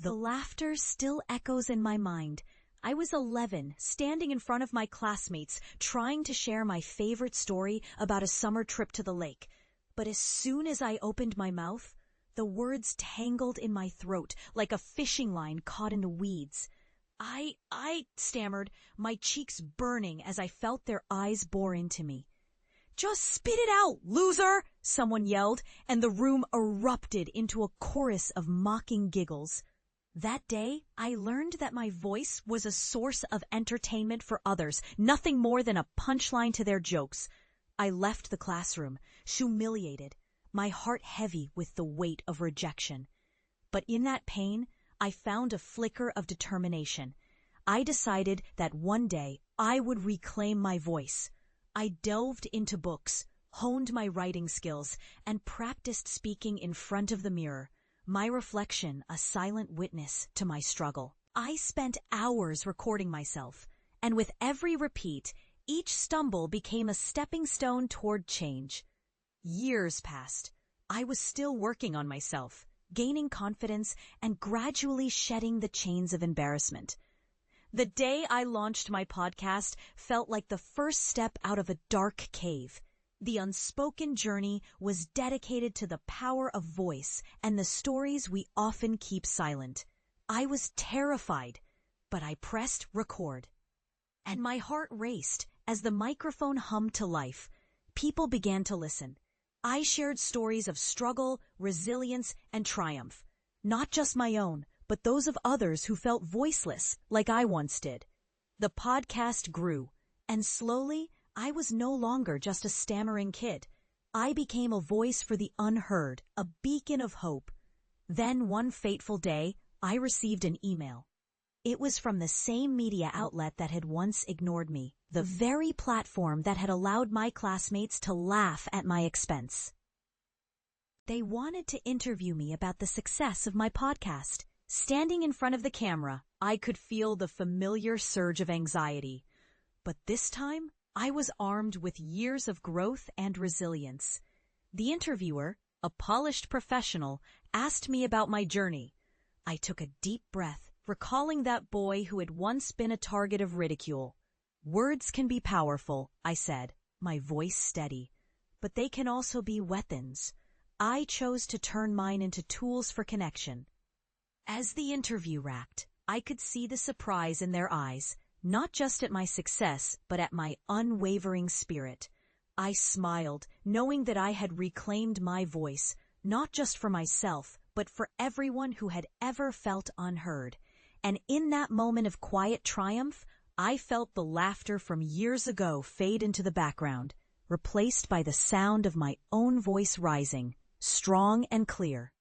The laughter still echoes in my mind. I was 11, standing in front of my classmates, trying to share my favorite story about a summer trip to the lake. But as soon as I opened my mouth, the words tangled in my throat like a fishing line caught in the weeds. I stammered, my cheeks burning as I felt their eyes bore into me. "Just spit it out, loser!" someone yelled, and the room erupted into a chorus of mocking giggles. That day, I learned that my voice was a source of entertainment for others, nothing more than a punchline to their jokes. I left the classroom, humiliated, my heart heavy with the weight of rejection. But in that pain, I found a flicker of determination. I decided that one day I would reclaim my voice. I delved into books, honed my writing skills, and practiced speaking in front of the mirror, my reflection a silent witness to my struggle. I spent hours recording myself, and with every repeat, each stumble became a stepping stone toward change. Years passed. I was still working on myself, gaining confidence and gradually shedding the chains of embarrassment. The day I launched my podcast felt like the first step out of a dark cave. The unspoken journey was dedicated to the power of voice and the stories we often keep silent. I was terrified, but I pressed record. And my heart raced as the microphone hummed to life. People began to listen. I shared stories of struggle, resilience, and triumph. Not just my own, but those of others who felt voiceless, like I once did. The podcast grew, and slowly, I was no longer just a stammering kid. I became a voice for the unheard, a beacon of hope. Then one fateful day, I received an email. It was from the same media outlet that had once ignored me, the very platform that had allowed my classmates to laugh at my expense. They wanted to interview me about the success of my podcast. Standing in front of the camera, I could feel the familiar surge of anxiety. But this time, I was armed with years of growth and resilience. The interviewer, a polished professional, asked me about my journey. I took a deep breath, recalling that boy who had once been a target of ridicule. "Words can be powerful," I said, my voice steady, "but they can also be weapons." I chose to turn mine into tools for connection. As the interview wrapped, I could see the surprise in their eyes, not just at my success, but at my unwavering spirit. I smiled, knowing that I had reclaimed my voice, not just for myself, but for everyone who had ever felt unheard. And in that moment of quiet triumph, I felt the laughter from years ago fade into the background, replaced by the sound of my own voice rising, strong and clear.